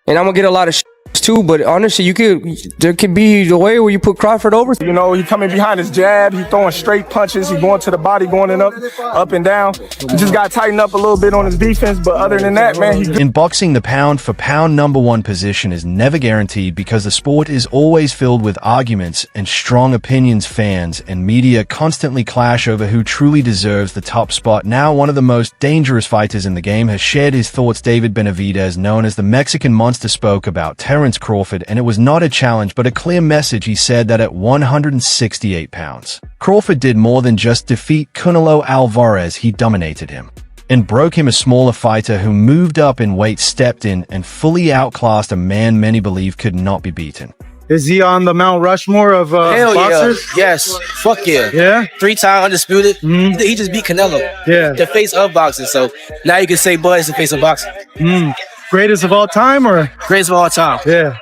And I'm gonna get a lot of too, but honestly, there could be the way where you put Crawford over. You know, he coming behind his jab, he throwing straight punches, he going to the body, going in up and down. He just got to tighten up a little bit on his defense, but other than that, man, In boxing, the pound-for-pound #1 position is never guaranteed because the sport is always filled with arguments and strong opinions. Fans and media constantly clash over who truly deserves the top spot. Now, one of the most dangerous fighters in the game has shared his thoughts. David Benavidez, known as the Mexican Monster, spoke about Terence Crawford, and it was not a challenge but a clear message. He said that at 168 pounds, Crawford did more than just defeat Canelo Alvarez. He dominated him and broke him. A smaller fighter who moved up in weight stepped in and fully outclassed a man many believe could not be beaten. Is he on the Mount Rushmore of Hell boxers? Yeah. Yes. Fuck yeah. Yeah? 3-time undisputed. He just beat Canelo. Yeah. The face of boxing. So now you can say Bud is the face of boxing. Greatest of all time, or? Greatest of all time. Yeah.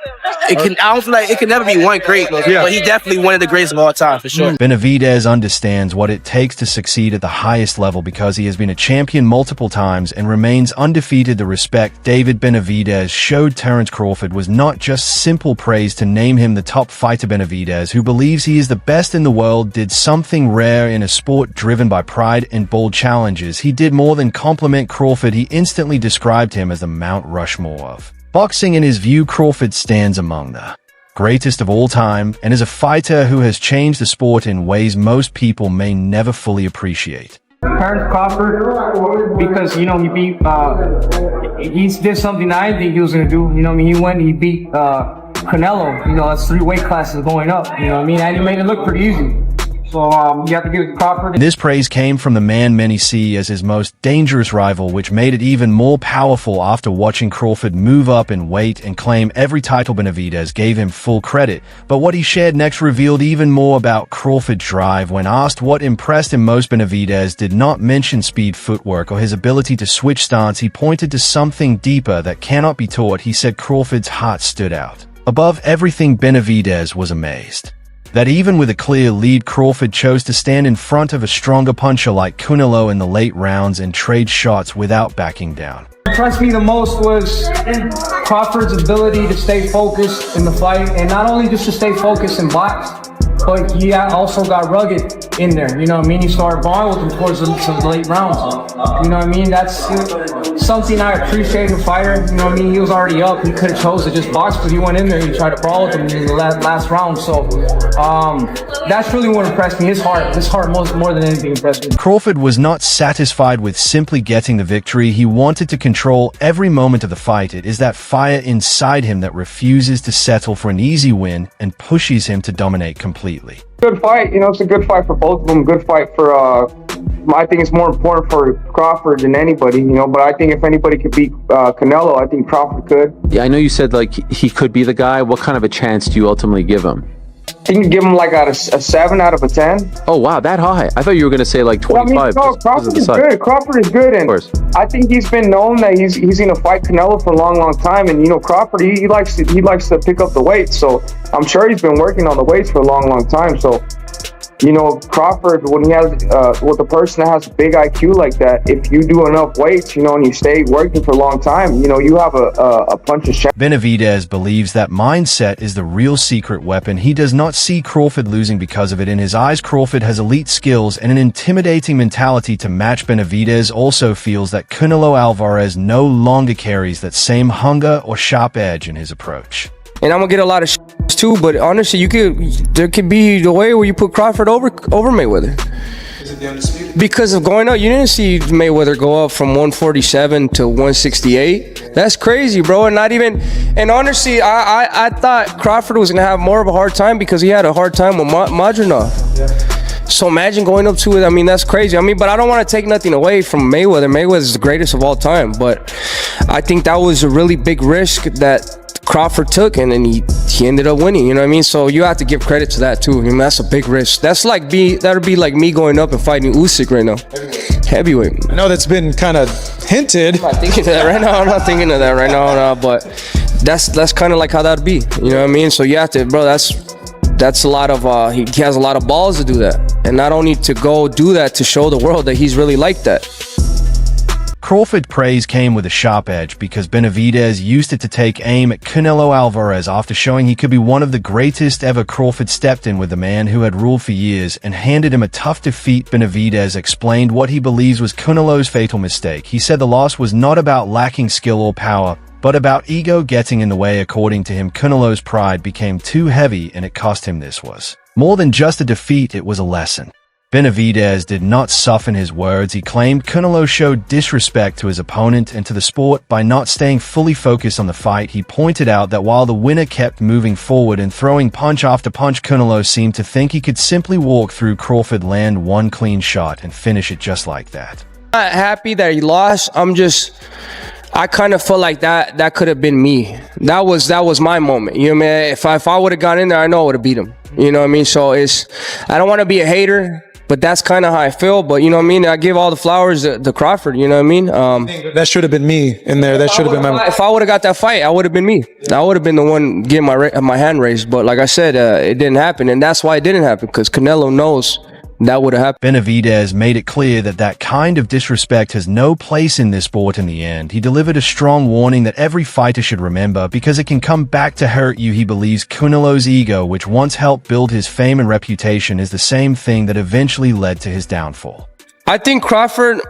I don't feel like it can never be one great, but he definitely one of the greatest of all time, for sure. Benavidez understands what it takes to succeed at the highest level because he has been a champion multiple times and remains undefeated. The respect David Benavidez showed Terence Crawford was not just simple praise to name him the top fighter. Benavidez, who believes he is the best in the world, did something rare in a sport driven by pride and bold challenges. He did more than compliment Crawford. He instantly described him as the Mount Rushmore of boxing. In his view, Crawford stands among the greatest of all time and is a fighter who has changed the sport in ways most people may never fully appreciate. Terence Crawford, because, you know, he beat, he did something I didn't think he was going to do. You know what I mean? He beat Canelo. You know, that's 3 weight classes going up. You know what I mean? And he made it look pretty easy. So you have to give it to Crawford. This praise came from the man many see as his most dangerous rival, which made it even more powerful after watching Crawford move up in weight and claim every title. Benavidez gave him full credit, but what he shared next revealed even more about Crawford's drive. When asked what impressed him most, Benavidez did not mention speed, footwork, or his ability to switch stance. He pointed to something deeper that cannot be taught. He said Crawford's heart stood out above everything. Benavidez was amazed that even with a clear lead, Crawford chose to stand in front of a stronger puncher like Canelo in the late rounds and trade shots without backing down. What impressed me the most was Crawford's ability to stay focused in the fight, and not only just to stay focused and box, but he also got rugged in there. You know what I mean? He started balling with him towards the late rounds. You know what I mean? That's something I appreciate in a fighter. You know what I mean? He was already up. He could have chose to just box, but he went in there and he tried to brawl with him in the last round. So that's really what impressed me. His heart more than anything impressed me. Crawford was not satisfied with simply getting the victory. He wanted to control every moment of the fight. It is that fire inside him that refuses to settle for an easy win and pushes him to dominate completely. Good fight, you know, it's a good fight for both of them. Good fight for, I think it's more important for Crawford than anybody, you know, but I think if anybody could beat Canelo, I think Crawford could. Yeah, I know you said, like, he could be the guy. What kind of a chance do you ultimately give him? I think you give him like a 7 out of a 10. Oh, wow, that high. I thought you were going to say like 25. Well, I mean, no, Crawford is good. Crawford is good, and I think he's been known that he's going to fight Canelo for a long time. And you know, Crawford, he likes to pick up the weight, so I'm sure he's been working on the weights for a long time. So, you know, Crawford, when he has with a person that has a big IQ like that, if you do enough weights, you know, and you stay working for a long time, you know, you have a puncher's chance. Benavidez believes that mindset is the real secret weapon. He does not see Crawford losing because of it. In his eyes, Crawford has elite skills and an intimidating mentality to match. Benavidez also feels that Canelo Alvarez no longer carries that same hunger or sharp edge in his approach. And I'm gonna get a lot of too, but honestly, there could be the way where you put Crawford over Mayweather. Is it the undisputed? Because of going up, you didn't see Mayweather go up from 147 to 168. That's crazy, bro. And not even, and honestly, I thought Crawford was gonna have more of a hard time because he had a hard time with Madronov. Yeah. So imagine going up to it. I mean, that's crazy. I mean, but I don't want to take nothing away from Mayweather. Mayweather's the greatest of all time, but I think that was a really big risk that Crawford took, and then he ended up winning. You know what I mean? So you have to give credit to that too. I mean, that's a big risk. That's like that'd be like me going up and fighting Usyk right now. Heavyweight. I know that's been kind of hinted. I'm not thinking of that right now. I'm not thinking of that right now. No, but that's kind of like how that'd be. You know what I mean? So you have to, bro. That's a lot of. He has a lot of balls to do that, and not only to go do that to show the world that he's really like that. Crawford's praise came with a sharp edge because Benavidez used it to take aim at Canelo Alvarez after showing he could be one of the greatest ever. Crawford stepped in with the man who had ruled for years and handed him a tough defeat. Benavidez explained what he believes was Canelo's fatal mistake. He said the loss was not about lacking skill or power, but about ego getting in the way. According to him, Canelo's pride became too heavy and it cost him. This was more than just a defeat, it was a lesson. Benavidez did not soften his words. He claimed Canelo showed disrespect to his opponent and to the sport by not staying fully focused on the fight. He pointed out that while the winner kept moving forward and throwing punch after punch, Canelo seemed to think he could simply walk through Crawford, land one clean shot, and finish it just like that. I'm not happy that he lost. I kind of felt like that could have been me. That was my moment. You know what I mean? If I would have gone in there, I know I would have beat him. You know what I mean? So I don't want to be a hater, but that's kind of how I feel. But you know what I mean? I give all the flowers to Crawford. You know what I mean? That should have been me in there. That should have been my. If I would have got that fight, I would have been me. I would have been the one getting my hand raised. But like I said, it didn't happen, and that's why it didn't happen, because Canelo knows that would have happened. Benavidez made it clear that kind of disrespect has no place in this sport in the end. He delivered a strong warning that every fighter should remember because it can come back to hurt you. He believes Canelo's ego, which once helped build his fame and reputation, is the same thing that eventually led to his downfall. I think Crawford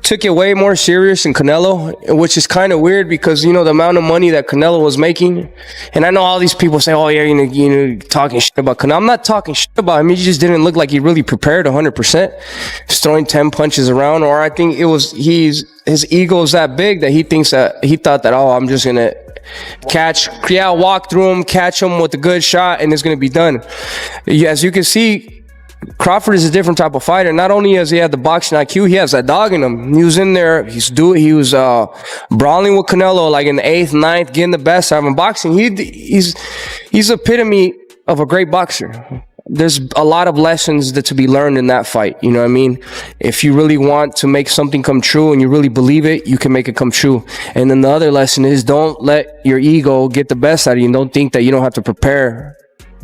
took it way more serious than Canelo, which is kind of weird because, you know, the amount of money that Canelo was making. And I know all these people say, oh, yeah, you know, talking shit about Canelo. I'm not talking shit about him. He just didn't look like he really prepared 100%. He's throwing 10 punches around. Or I think his ego is that big that he thought that, oh, I'm just going to walk through him, catch him with a good shot, and it's going to be done. As you can see, Crawford is a different type of fighter. Not only has he had the boxing IQ, he has that dog in him. He was in there. He was brawling with Canelo like in the 8th, 9th, getting the best out of him. Boxing, he's epitome of a great boxer. There's a lot of lessons to be learned in that fight. You know what I mean? If you really want to make something come true and you really believe it, you can make it come true. And then the other lesson is, don't let your ego get the best out of you. And don't think that you don't have to prepare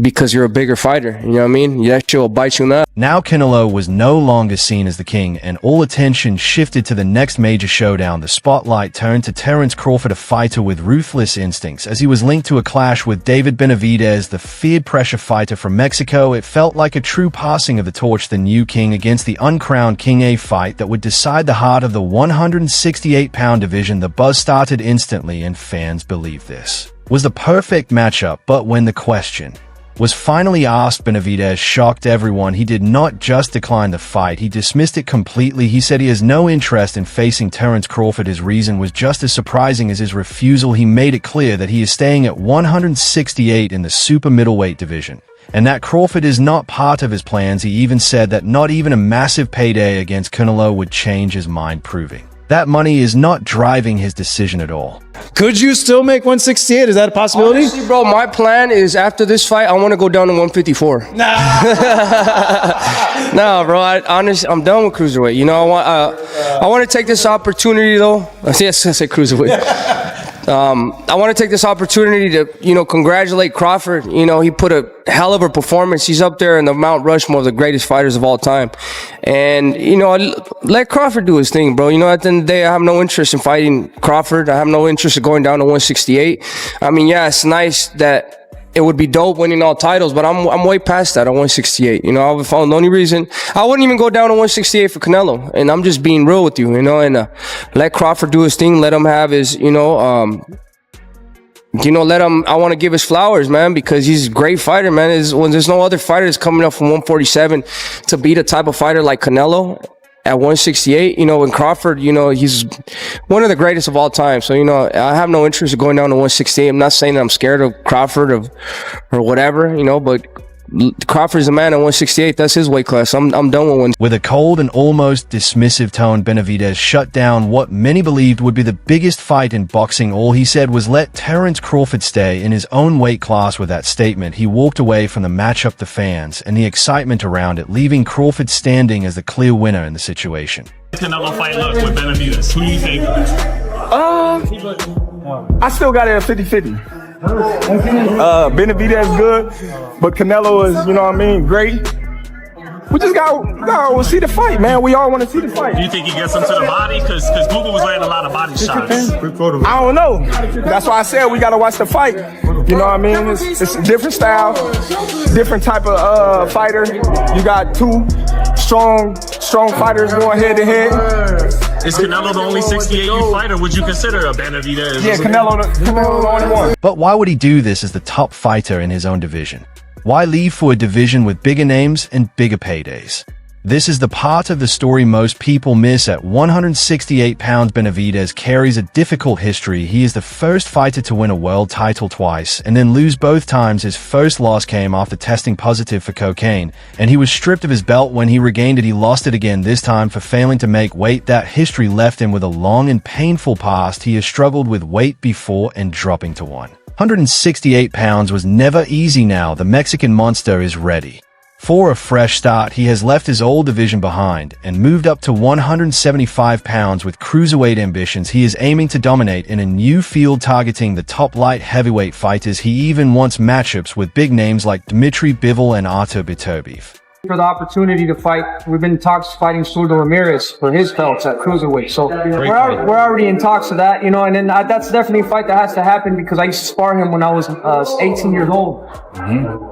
because you're a bigger fighter. You know what I mean? That shit will bite you in the ass. Now Canelo was no longer seen as the king, and all attention shifted to the next major showdown. The spotlight turned to Terence Crawford, a fighter with ruthless instincts, as he was linked to a clash with David Benavidez, the feared pressure fighter from Mexico. It felt like a true passing of the torch, the new king against the uncrowned king, a fight that would decide the heart of the 168-pound division. The buzz started instantly, and fans believed this was the perfect matchup. But when the question was finally asked, Benavidez shocked everyone. He did not just decline the fight, he dismissed it completely. He said he has no interest in facing Terence Crawford. His reason was just as surprising as his refusal. He made it clear that he is staying at 168 in the super middleweight division, and that Crawford is not part of his plans. He even said that not even a massive payday against Canelo would change his mind, proving that money is not driving his decision at all. Could you still make 168? Is that a possibility? Honestly, bro, my plan is after this fight, I want to go down to 154. Nah, bro. I'm done with cruiserweight. You know, I want to take this opportunity, though. Yes, I say cruiserweight. I want to take this opportunity to, you know, congratulate Crawford. You know, he put a hell of a performance. He's up there in the Mount Rushmore of the greatest fighters of all time. And, you know, let Crawford do his thing, bro. You know, at the end of the day, I have no interest in fighting Crawford. I have no interest in going down to 168. I mean, yeah, it's nice that it would be dope winning all titles, but I'm way past that at 168. You know, I've found the only reason I wouldn't even go down to 168 for Canelo. And I'm just being real with you, you know, and let Crawford do his thing. Let him have his, let him, I want to give his flowers, man, because he's a great fighter, man. When there's no other fighter that's coming up from 147 to beat a type of fighter like Canelo at 168, you know, when Crawford, you know, he's one of the greatest of all time. So, you know, I have no interest in going down to 168. I'm not saying that I'm scared of Crawford or whatever, you know, but Crawford's a man at 168. That's his weight class. I'm done with one. With a cold and almost dismissive tone, Benavidez shut down what many believed would be the biggest fight in boxing. All he said was let Terence Crawford stay in his own weight class. With that statement, he walked away from the matchup, the fans, and the excitement around it, leaving Crawford standing as the clear winner in the situation. Canelo fight look with Benavidez. Who do you think? I still got it at 50-50. Benavidez good, but Canelo is, you know what I mean, great. we just gotta see the fight, man. We all want to see the fight. Do you think he gets him to the body? Because Google was landing a lot of body shots. I don't know. That's why I said we gotta watch the fight. You know what I mean? It's a different style, different type of fighter. You got two strong fighters going head to head. Is Canelo the only 68 you fight, or would you consider a Benavidez? Yeah, Canelo the only one. But why would he do this as the top fighter in his own division? Why leave for a division with bigger names and bigger paydays? This is the part of the story most people miss. At 168 pounds, Benavidez carries a difficult history. He is the first fighter to win a world title twice and then lose both times. His first loss came after testing positive for cocaine, and he was stripped of his belt. When he regained it, he lost it again, this time for failing to make weight. That history left him with a long and painful past. He has struggled with weight before and dropping to 168 pounds was never easy. Now the Mexican monster is ready for a fresh start. He has left his old division behind and moved up to 175 pounds with cruiserweight ambitions. He is aiming to dominate in a new field, targeting the top light heavyweight fighters. He even wants matchups with big names like Dmitry Bivol and Artur Beterbiev. For the opportunity to fight, we've been in talks fighting Zurdo Ramirez for his belts at cruiserweight. So we're already in talks of that, you know, and then that's definitely a fight that has to happen because I used to spar him when I was 18 years old.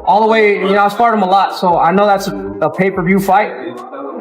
All the way, you know, I sparred him a lot, so I know that's a pay-per-view fight.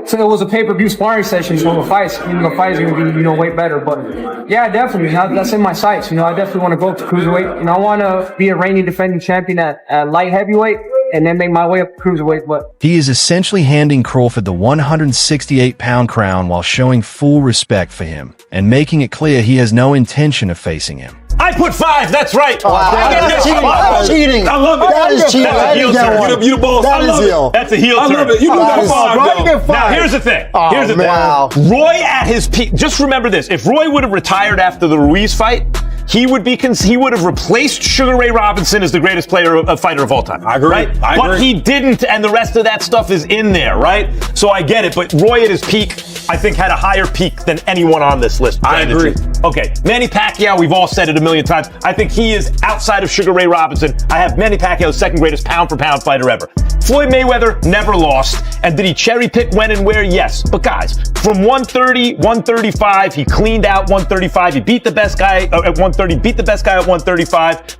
So it was a pay-per-view sparring session, so the fight is going to be, you know, way better. But yeah, definitely, that's in my sights. You know, I definitely want to go up to cruiserweight. You know, I want to be a reigning defending champion at light heavyweight, and then make my way up to cruiserweight. But he is essentially handing Crawford the 168-pound crown while showing full respect for him and making it clear he has no intention of facing him. I put 5. That's right. Wow, that's cheating. I love it. That is cheating. That's a heel turn. You the boss. That is heel. That's a heel turn. I love it. You got 5. Now here's the thing. Here's the thing. Roy at his peak. Just remember this: if Roy would have retired after the Ruiz fight, he would have replaced Sugar Ray Robinson as the greatest fighter of all time. I agree. Right? But he didn't, and the rest of that stuff is in there, right? So I get it. But Roy at his peak, I think, had a higher peak than anyone on this list. I agree. Okay, Manny Pacquiao, we've all said it a million times. I think he is, outside of Sugar Ray Robinson, I have Manny Pacquiao's second greatest pound-for-pound fighter ever. Floyd Mayweather never lost. And did he cherry pick when and where? Yes. But guys, from 130, 135, he cleaned out 135. He beat the best guy at 130, beat the best guy at 135.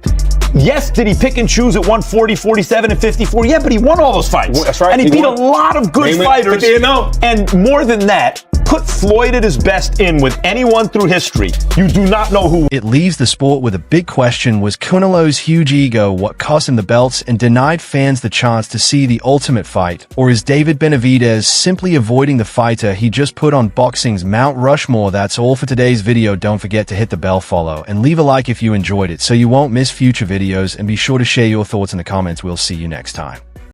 Yes, did he pick and choose at 140, 47, and 54? Yeah, but he won all those fights. That's right. And he beat a lot of good fighters. And more than that, put Floyd at his best with anyone through history. You do not know who. It leaves the sport with a big question. Was Canelo's huge ego what cost him the belts and denied fans the chance to see the ultimate fight? Or is David Benavidez simply avoiding the fighter he just put on boxing's Mount Rushmore? That's all for today's video. Don't forget to hit the bell, follow, and leave a like if you enjoyed it so you won't miss future videos, and be sure to share your thoughts in the comments. We'll see you next time.